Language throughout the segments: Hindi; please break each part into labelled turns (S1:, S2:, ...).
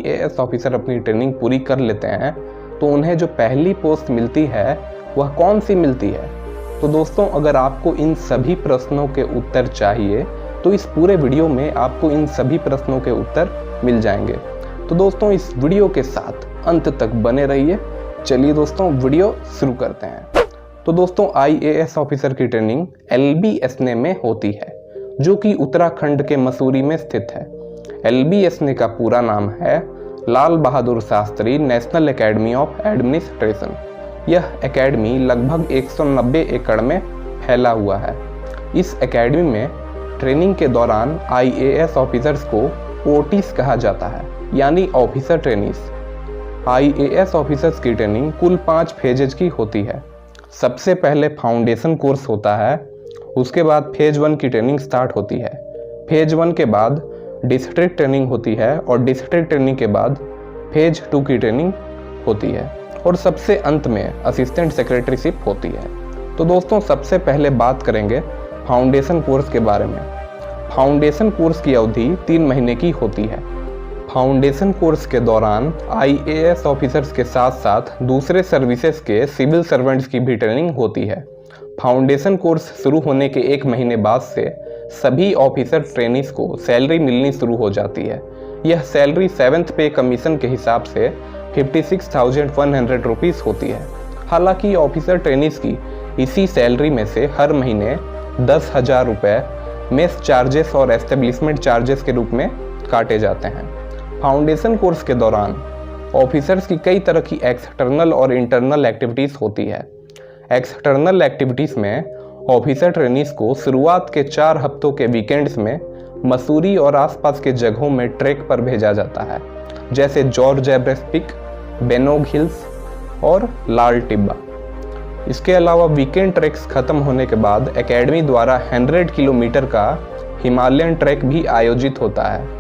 S1: IAS ऑफिसर अपनी ट्रेनिंग पूरी कर लेते हैं तो उन्हें जो पहली पोस्ट मिलती है वह कौन सी मिलती है? तो दोस्तों, अगर आपको इन सभी प्रश्नों के उत्तर चाहिए तो इस पूरे वीडियो में आपको इन सभी प्रश्नों के उत्तर मिल जाएंगे। तो दोस्तों, इस वीडियो के साथ अंत तक बने रहिए। चलिए दोस्तों, वीडियो शुरू करते हैं। तो दोस्तों, IAS ऑफिसर की ट्रेनिंग LBSNA में होती है, जो कि उत्तराखंड के मसूरी में स्थित है। LBSNA का पूरा नाम है Lal Bahadur Shastri national academy of administration. यह एकेडमी लगभग 190 एकड़ में फैला हुआ है। इस एकेडमी में ट्रेनिंग के दौरान IAS ऑफिसर्स को OTs कहा जाता है, यानी ऑफिसर ट्रेनीज। IAS ऑफिसर्स की ट्रेनिंग कुल 5 फेजेज की होती है। सबसे पहले फाउंडेशन कोर्स होता है, उसके बाद फेज 1 की ट्रेनिंग स्टार्ट होती है। फेज 1 के बाद डिस्ट्रिक्ट ट्रेनिंग होती है और डिस्ट्रिक्ट ट्रेनिंग के बाद फेज 2 की ट्रेनिंग होती है और सबसे अंत में असिस्टेंट सेक्रेटरीशिप होती है। तो दोस्तों, सबसे पहले बात करेंगे फाउंडेशन कोर्स के बारे में। फाउंडेशन कोर्स की अवधि 3 महीने की होती है। फाउंडेशन कोर्स के दौरान IAS ऑफिसर्स के साथ साथ दूसरे सर्विसेज के सिविल सर्वेंट्स की भी ट्रेनिंग होती है। फाउंडेशन कोर्स शुरू होने के 1 महीने बाद से सभी ऑफिसर ट्रेनीज को सैलरी मिलनी शुरू हो जाती है। यह सैलरी 7th पे कमीशन के हिसाब से 56,100 रुपीज़ होती है। हालांकि ऑफिसर ट्रेनीज की इसी सैलरी में से हर महीने 10,000 रुपये मेस चार्जेस और एस्टेब्लिशमेंट चार्जेस के रूप में काटे जाते हैं। फाउंडेशन कोर्स के दौरान ऑफिसर्स की कई तरह की एक्सटर्नल और इंटरनल एक्टिविटीज़ होती है। एक्सटर्नल एक्टिविटीज़ में ऑफिसर ट्रेनीज को शुरुआत के 4 हफ्तों के वीकेंड्स में मसूरी और आसपास के जगहों में ट्रैक पर भेजा जाता है, जैसे George Everest peak, Benog hills और लाल टिब्बा। इसके अलावा वीकेंड ट्रैक्स खत्म होने के बाद एकेडमी द्वारा 100 किलोमीटर का हिमालयन ट्रैक भी आयोजित होता है।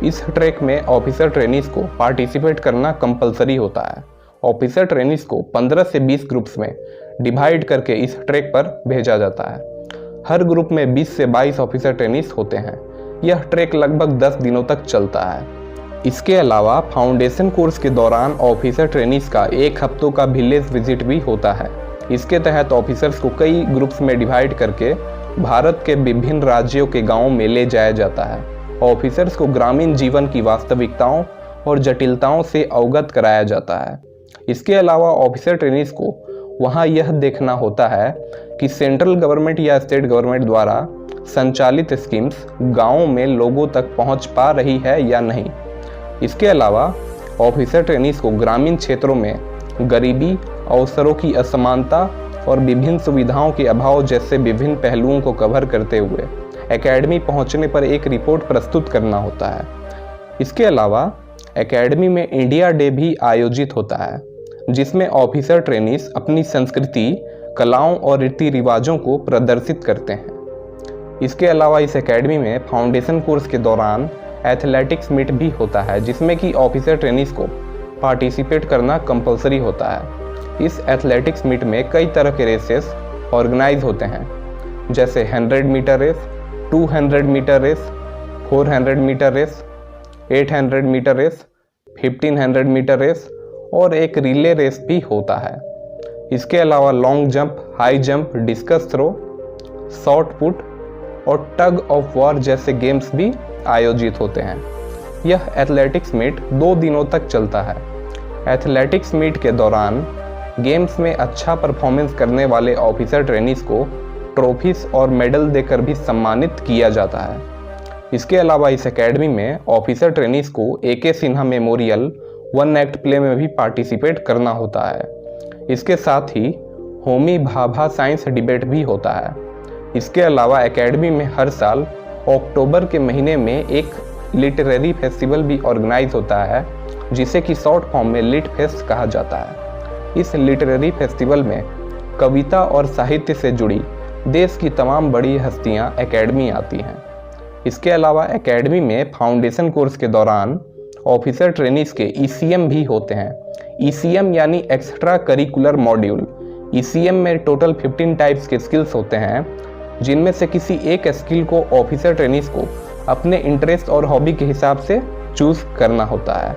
S1: इस ट्रैक में ऑफिसर ट्रेनीज को पार्टिसिपेट करना कंपलसरी होता है। ऑफिसर ट्रेनीज को 15 से 20 ग्रुप्स में डिवाइड करके इस ट्रैक पर भेजा जाता है। हर ग्रुप में 20 से 22 ऑफिसर ट्रेनीज होते हैं। यह ट्रैक लगभग 10 दिनों तक चलता है। इसके अलावा फाउंडेशन कोर्स के दौरान ऑफिसर ट्रेनीज का 1 हफ्तों का विलेज विजिट भी होता है। इसके तहत ऑफिसर्स को कई ग्रुप्स में डिवाइड करके भारत के विभिन्न राज्यों के गाँवों में ले जाया जाता है। ऑफिसर्स को ग्रामीण जीवन की वास्तविकताओं और जटिलताओं से अवगत कराया जाता है। इसके अलावा ऑफिसर ट्रेनीज को वहां यह देखना होता है कि सेंट्रल गवर्नमेंट या स्टेट गवर्नमेंट द्वारा संचालित स्कीम्स गांवों में लोगों तक पहुंच पा रही है या नहीं। इसके अलावा ऑफिसर ट्रेनीज को ग्रामीण क्षेत्रों में गरीबी, अवसरों की असमानता और विभिन्न सुविधाओं के अभाव जैसे विभिन्न पहलुओं को कवर करते हुए एकेडमी पहुंचने पर एक रिपोर्ट प्रस्तुत करना होता है। इसके अलावा एकेडमी में इंडिया डे भी आयोजित होता है, जिसमें ऑफिसर ट्रेनीज अपनी संस्कृति, कलाओं और रीति रिवाजों को प्रदर्शित करते हैं। इसके अलावा इस एकेडमी में फाउंडेशन कोर्स के दौरान एथलेटिक्स मीट भी होता है, जिसमें कि ऑफिसर ट्रेनीज को पार्टिसिपेट करना कंपलसरी होता है। इस एथलेटिक्स मीट में कई तरह के रेसेस ऑर्गेनाइज होते हैं, जैसे 100 metre race, 200 metre race, 400 metre race, 800 metre race, 1500 metre race और एक रिले रेस भी होता है। इसके अलावा long jump, high jump, discus throw, shot put और टग ऑफ वॉर जैसे गेम्स भी आयोजित होते हैं। यह एथलेटिक्स मीट 2 दिनों तक चलता है। एथलेटिक्स मीट के दौरान गेम्स में अच्छा परफॉर्मेंस करने वाले ऑफिसर ट्रेनीज को ट्रॉफीज और मेडल देकर भी सम्मानित किया जाता है। इसके अलावा इस एकेडमी में ऑफिसर ट्रेनीज को AK Sinha memorial 1 act play में भी पार्टिसिपेट करना होता है। इसके साथ ही होमी भाभा साइंस डिबेट भी होता है। इसके अलावा एकेडमी में हर साल अक्टूबर के महीने में एक लिटरेरी फेस्टिवल भी ऑर्गेनाइज होता है, जिसे कि शॉर्ट फॉर्म में लिट फेस्ट कहा जाता है। इस लिटरेरी फेस्टिवल में कविता और साहित्य से जुड़ी देश की तमाम बड़ी हस्तियां एकेडमी आती हैं। इसके अलावा एकेडमी में फाउंडेशन कोर्स के दौरान ऑफिसर ट्रेनीज के ECM भी होते हैं। ECM यानी एक्स्ट्रा करिकुलर मॉड्यूल। ECM में टोटल 15 टाइप्स के स्किल्स होते हैं, जिनमें से किसी एक स्किल को ऑफिसर ट्रेनीज को अपने इंटरेस्ट और हॉबी के हिसाब से चूज करना होता है।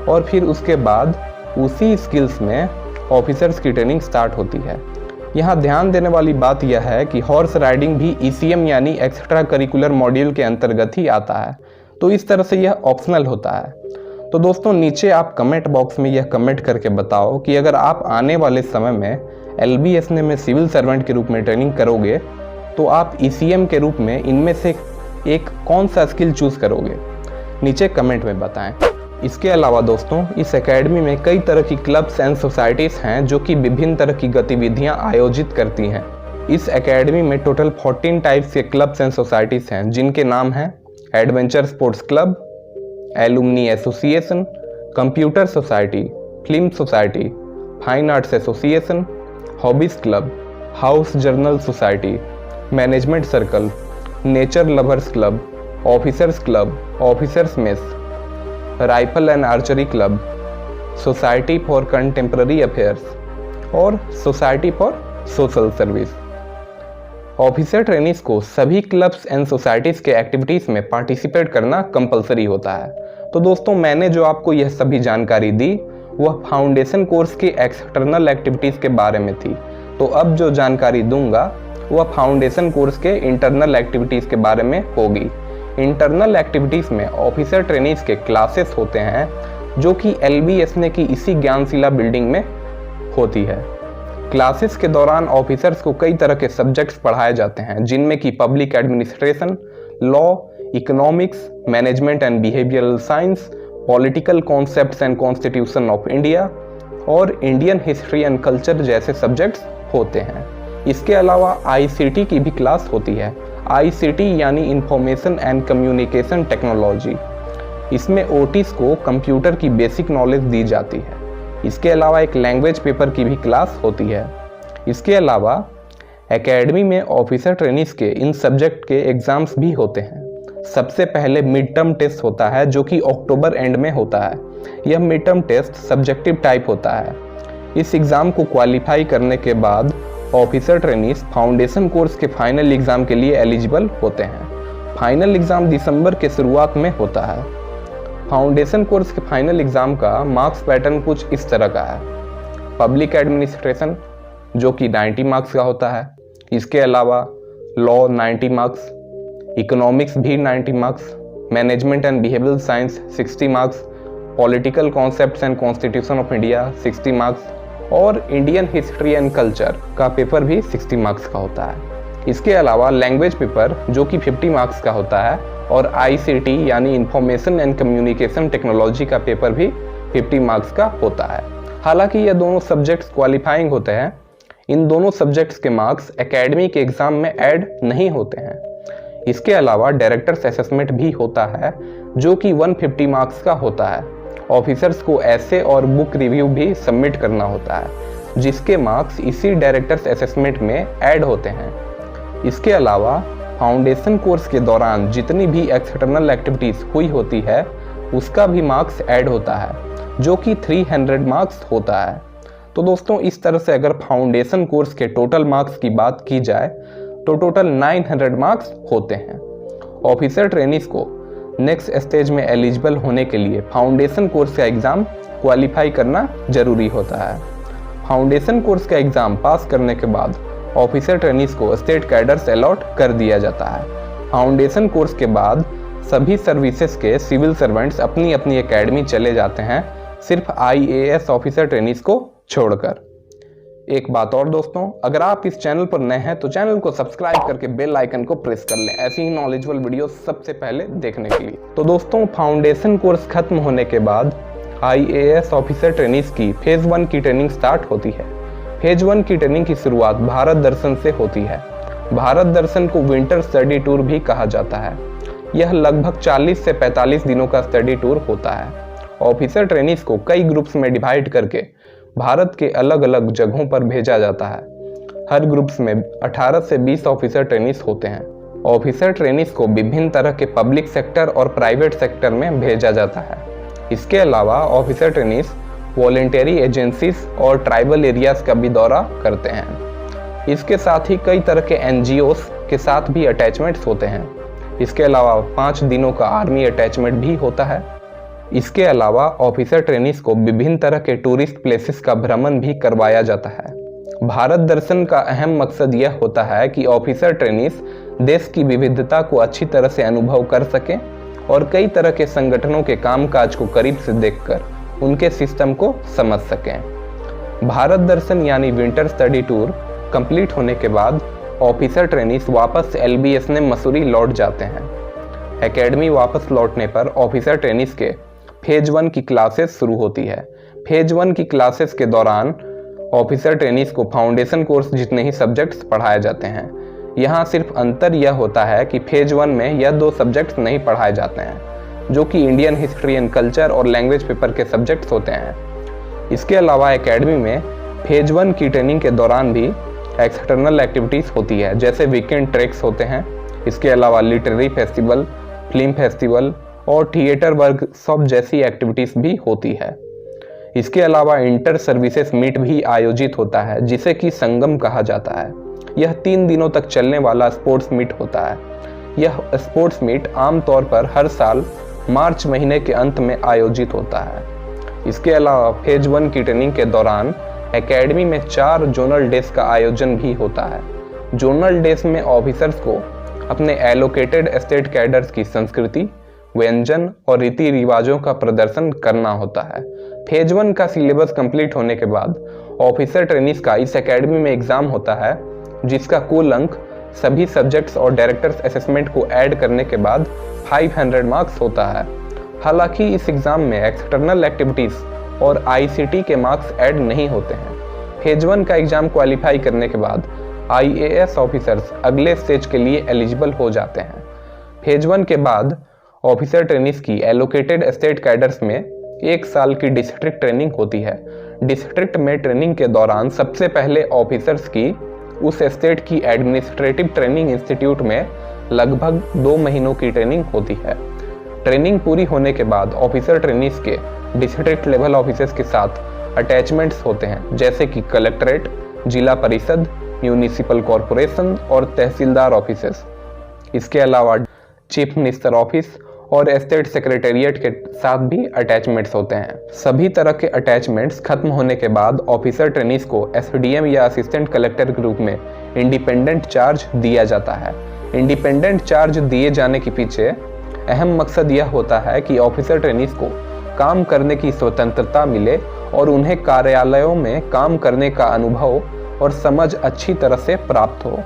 S1: और फिर उसके बाद उसी स्किल्स में ऑफिसर्स की ट्रेनिंग स्टार्ट होती है। यहाँ ध्यान देने वाली बात यह है कि हॉर्स राइडिंग भी ECM यानी एक्स्ट्रा करिकुलर मॉड्यूल के अंतर्गत ही आता है, तो इस तरह से यह ऑप्शनल होता है। तो दोस्तों नीचे आप कमेंट बॉक्स में यह कमेंट करके बताओ कि अगर आप आने वाले समय में LBSNA में सिविल सर्वेंट के रूप में ट्रेनिंग करोगे तो आप ECM के रूप में इनमें से एक कौन सा स्किल चूज करोगे, नीचे कमेंट में बताएं। इसके अलावा दोस्तों इस एकेडमी में कई तरह की क्लब्स एंड सोसाइटीज़ हैं जो कि विभिन्न तरह की गतिविधियां आयोजित करती हैं। इस एकेडमी में टोटल 14 टाइप्स के क्लब्स एंड सोसाइटीज़ हैं, जिनके नाम हैं adventure sports club, alumni association, computer society, film society, fine arts association, hobbies club, house journal society, management circle, nature lovers club, officers club, officers mess, rifle and archery club, society for contemporary affairs और society for social service. Officer trainees को सभी क्लब्स एंड सोसाइटीज़ के एक्टिविटीज़ में पार्टिसिपेट करना कंपलसरी होता है। तो दोस्तों मैंने जो आपको यह सभी जानकारी दी वह फाउंडेशन कोर्स की एक्सटर्नल एक्टिविटीज़ के बारे में थी। तो अब जो जानकारी दूंगा वह फाउंडेशन कोर्स के इंटरनल एक्टिविटीज़ के बारे में होगी। इंटरनल एक्टिविटीज़ में ऑफिसर ट्रेनीज के क्लासेस होते हैं जो कि LBSNA की इसी ज्ञानशिला बिल्डिंग में होती है। क्लासेस के दौरान ऑफिसर्स को कई तरह के सब्जेक्ट्स पढ़ाए जाते हैं, जिनमें कि public administration, law, economics, management and behavioural science, political concepts and constitution of India और इंडियन हिस्ट्री एंड कल्चर जैसे सब्जेक्ट्स होते हैं। इसके अलावा ICT की भी क्लास होती है। ICT यानी इंफॉर्मेशन एंड कम्युनिकेशन टेक्नोलॉजी। इसमें OTs को कंप्यूटर की बेसिक नॉलेज दी जाती है। इसके अलावा एक लैंग्वेज पेपर की भी क्लास होती है। इसके अलावा एकेडमी में ऑफिसर ट्रेनीज के इन सब्जेक्ट के एग्ज़ाम्स भी होते हैं। सबसे पहले मिड टर्म टेस्ट होता है जो कि अक्टूबर एंड में होता है। यह mid term test subjective type होता है। इस एग्ज़ाम को क्वालिफाई करने के बाद ऑफिसर ट्रेनीज फाउंडेशन कोर्स के फाइनल एग्ज़ाम के लिए एलिजिबल होते हैं। फाइनल एग्ज़ाम दिसंबर के शुरुआत में होता है। फाउंडेशन कोर्स के फाइनल एग्ज़ाम का मार्क्स पैटर्न कुछ इस तरह का है। पब्लिक एडमिनिस्ट्रेशन जो कि 90 मार्क्स का होता है। इसके अलावा लॉ 90 मार्क्स, इकोनॉमिक्स भी 90 marks, management and behavioural science 60 marks, political concepts and constitution of India 60 marks और इंडियन हिस्ट्री एंड कल्चर का पेपर भी 60 मार्क्स का होता है। इसके अलावा लैंग्वेज पेपर जो कि 50 मार्क्स का होता है और ICT यानी इंफॉर्मेशन एंड कम्युनिकेशन टेक्नोलॉजी का पेपर भी 50 मार्क्स का होता है। हालांकि ये दोनों सब्जेक्ट्स क्वालिफाइंग होते हैं। इन दोनों सब्जेक्ट्स के मार्क्स एकेडमी के एग्ज़ाम में ऐड नहीं होते हैं। इसके अलावा डायरेक्टर्स असेसमेंट भी होता है जो कि 150 मार्क्स का होता है। ऑफिसर्स को ऐसे और बुक रिव्यू भी सबमिट करना होता है जिसके मार्क्स इसी डायरेक्टर्स असेसमेंट में ऐड होते हैं। इसके अलावा फाउंडेशन कोर्स के दौरान जितनी भी एक्सटर्नल एक्टिविटीज़ हुई होती है उसका भी मार्क्स ऐड होता है जो कि 300 मार्क्स होता है। तो दोस्तों इस तरह से अगर फाउंडेशन कोर्स के टोटल मार्क्स की बात की जाए तो टोटल 900 मार्क्स होते हैं। ऑफिसर ट्रेनीज को नेक्स्ट स्टेज में एलिजिबल होने के लिए फाउंडेशन कोर्स का एग्ज़ाम क्वालिफाई करना जरूरी होता है। फाउंडेशन कोर्स का एग्ज़ाम पास करने के बाद ऑफिसर ट्रेनीज को स्टेट कैडर्स अलॉट कर दिया जाता है। फाउंडेशन कोर्स के बाद सभी सर्विसेज के सिविल सर्वेंट्स अपनी अपनी एकेडमी चले जाते हैं, सिर्फ IAS ऑफिसर ट्रेनीज को छोड़कर। एक बात और दोस्तों, अगर आप इस चैनल पर नए हैं तो चैनल को सब्सक्राइब करके बेल आइकन को प्रेस कर लें ऐसी ही नॉलेजेबल वीडियो सबसे पहले देखने के लिए। तो दोस्तों फाउंडेशन कोर्स खत्म होने के बाद IAS ऑफिसर ट्रेनीज की फेज 1 की ट्रेनिंग स्टार्ट होती है। फेज 1 की ट्रेनिंग की शुरुआत भारत दर्शन से होती है। भारत दर्शन को विंटर स्टडी टूर भी कहा जाता है। यह लगभग 40 से 45 दिनों का स्टडी टूर होता है। ऑफिसर ट्रेनीज को कई ग्रुप्स में डिवाइड करके भारत के अलग अलग जगहों पर भेजा जाता है। हर ग्रुप्स में 18 से 20 ऑफिसर ट्रेनीज होते हैं। ऑफिसर ट्रेनीज को विभिन्न तरह के पब्लिक सेक्टर और प्राइवेट सेक्टर में भेजा जाता है। इसके अलावा ऑफिसर ट्रेनीज वॉलेंटरी एजेंसीज और ट्राइबल एरियाज का भी दौरा करते हैं। इसके साथ ही कई तरह के NGOs के साथ भी अटैचमेंट्स होते हैं। इसके अलावा 5 दिनों का आर्मी अटैचमेंट भी होता है। इसके अलावा ऑफिसर ट्रेनीज को विभिन्न तरह के टूरिस्ट प्लेसेस का भ्रमण भी करवाया जाता है। भारत दर्शन का अहम मकसद यह होता है कि ऑफिसर ट्रेनीज देश की विविधता को अच्छी तरह से अनुभव कर सकें और कई तरह के संगठनों के कामकाज को करीब से देखकर उनके सिस्टम को समझ सकें। भारत दर्शन यानी विंटर स्टडी टूर कंप्लीट होने के बाद ऑफिसर ट्रेनीज वापस LBSNM मसूरी लौट जाते हैं। एकेडमी वापस लौटने पर ऑफिसर ट्रेनीज के फेज 1 की क्लासेस शुरू होती है। फेज 1 की क्लासेस के दौरान ऑफिसर ट्रेनीज को फाउंडेशन कोर्स जितने ही सब्जेक्ट्स पढ़ाए जाते हैं। यहाँ सिर्फ अंतर यह होता है कि फेज 1 में यह 2 सब्जेक्ट्स नहीं पढ़ाए जाते हैं, जो कि इंडियन हिस्ट्री एंड कल्चर और लैंग्वेज पेपर के सब्जेक्ट्स होते हैं। इसके अलावा एकेडमी में फेज 1 की ट्रेनिंग के दौरान भी एक्सटर्नल एक्टिविटीज़ होती है, जैसे वीकेंड ट्रैक्स होते हैं। इसके अलावा लिटरेरी फेस्टिवल, फिल्म फेस्टिवल और थिएटर वर्कशॉप जैसी एक्टिविटीज़ भी होती है। इसके अलावा इंटर सर्विसेज मीट भी आयोजित होता है, जिसे कि संगम कहा जाता है। यह 3 दिनों तक चलने वाला स्पोर्ट्स मीट होता है। यह स्पोर्ट्स मीट आमतौर पर हर साल मार्च महीने के अंत में आयोजित होता है। इसके अलावा फेज 1 की ट्रेनिंग के दौरान एकेडमी में 4 जोनल डेज का आयोजन भी होता है। जोनल डेज में ऑफिसर्स को अपने एलोकेटेड स्टेट कैडर्स की संस्कृति, व्यंजन और रीति रिवाजों का प्रदर्शन करना होता है। फेज 1 का सिलेबस कंप्लीट होने के बाद ऑफिसर ट्रेनीज का इस एकेडमी में एग्जाम होता है, जिसका कुल अंक सभी सब्जेक्ट्स और डायरेक्टर्स असेसमेंट को ऐड करने के बाद 500 मार्क्स होता है। हालांकि इस एग्जाम में एक्सटर्नल एक्टिविटीज़ और ICT के मार्क्स ऐड नहीं होते हैं। फेज 1 का एग्जाम क्वालिफाई करने के बाद IAS ऑफिसर्स अगले स्टेज के लिए एलिजिबल हो जाते हैं। फेज 1 के बाद ऑफिसर ट्रेनीज की एलोकेटेड स्टेट कैडर्स में 1 साल की डिस्ट्रिक्ट ट्रेनिंग होती है। डिस्ट्रिक्ट में ट्रेनिंग के दौरान सबसे पहले ऑफिसर्स की उस स्टेट की एडमिनिस्ट्रेटिव ट्रेनिंग इंस्टीट्यूट में लगभग 2 महीनों की ट्रेनिंग होती है। ट्रेनिंग पूरी होने के बाद ऑफिसर ट्रेनीज के डिस्ट्रिक्ट लेवल ऑफिसर्स के साथ अटैचमेंट्स होते हैं, जैसे कि कलेक्ट्रेट, जिला परिषद, म्यूनिसिपल कॉरपोरेशन और तहसीलदार ऑफिसेस। इसके अलावा चीफ मिनिस्टर ऑफिस और स्टेट सेक्रेटेरिएट के साथ भी अटैचमेंट्स होते हैं। सभी तरह के अटैचमेंट्स खत्म होने के बाद ऑफिसर ट्रेनीज को SDM या असिस्टेंट कलेक्टर के रूप में इंडिपेंडेंट चार्ज दिया जाता है। इंडिपेंडेंट चार्ज दिए जाने के पीछे अहम मकसद यह होता है कि ऑफिसर ट्रेनीज को काम करने की स्वतंत्रता मिले और उन्हें कार्यालयों में काम करने का अनुभव और समझ अच्छी तरह से प्राप्त हो।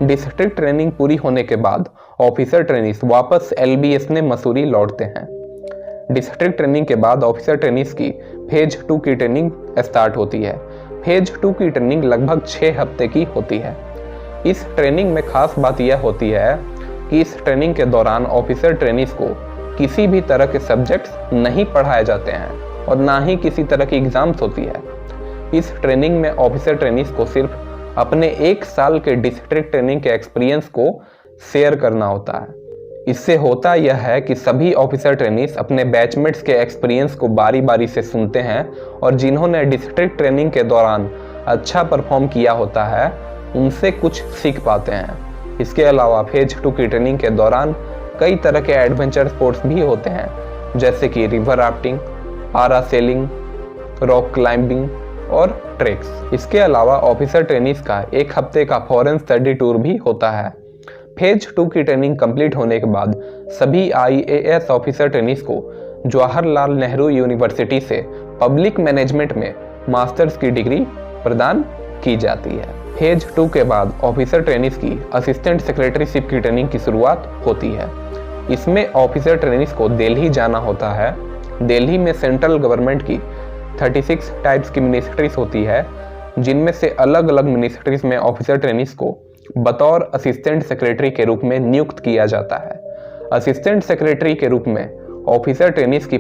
S1: डिस्ट्रिक्ट ट्रेनिंग पूरी होने के बाद ऑफिसर ट्रेनीज वापस LBSNM मसूरी लौटते हैं। डिस्ट्रिक्ट ट्रेनिंग के बाद ऑफिसर ट्रेनीज की फेज 2 की ट्रेनिंग स्टार्ट होती है। फेज 2 की ट्रेनिंग लगभग 6 हफ्ते की होती है। इस ट्रेनिंग में खास बात यह होती है कि इस ट्रेनिंग के दौरान ऑफिसर ट्रेनीज को किसी भी तरह के सब्जेक्ट्स नहीं पढ़ाए जाते हैं और ना ही किसी तरह की एग्जाम्स होती है। इस ट्रेनिंग में ऑफिसर ट्रेनीज को सिर्फ अपने 1 साल के डिस्ट्रिक्ट ट्रेनिंग के एक्सपीरियंस को शेयर करना होता है। इससे होता यह है कि सभी ऑफिसर ट्रेनीज अपने बैचमेट्स के एक्सपीरियंस को बारी बारी से सुनते हैं और जिन्होंने डिस्ट्रिक्ट ट्रेनिंग के दौरान अच्छा परफॉर्म किया होता है उनसे कुछ सीख पाते हैं। इसके अलावा फेज 2 की ट्रेनिंग के दौरान कई तरह के एडवेंचर स्पोर्ट्स भी होते हैं, जैसे कि river rafting, parasailing, rock climbing और ट्रेक्स। इसके अलावा ऑफिसर ट्रेनीज का 1 हफ्ते का फॉरेन स्टडी टूर भी होता है। फेज 2 की ट्रेनिंग कंप्लीट होने के बाद सभी IAS ऑफिसर ट्रेनीज को जवाहरलाल नेहरू यूनिवर्सिटी से पब्लिक मैनेजमेंट में मास्टर्स की डिग्री प्रदान की जाती है। फेज 2 के बाद ऑफिसर ट्रेनीज की असिस्टेंट सेक्रेटरीशिप की ट्रेनिंग की शुरुआत होती है। इसमें ऑफिसर ट्रेनीज को दिल्ली जाना होता है। दिल्ली में सेंट्रल गवर्नमेंट की 36 टाइप्स की मिनिस्ट्रीज होती है, जिनमें से अलग अलग मिनिस्ट्रीज में ऑफिसर ट्रेनीज को बतौर असिस्टेंट सेक्रेटरी के रूप में नियुक्त किया जाता है। असिस्टेंट सेक्रेटरी के रूप में ऑफिसर ट्रेनीज की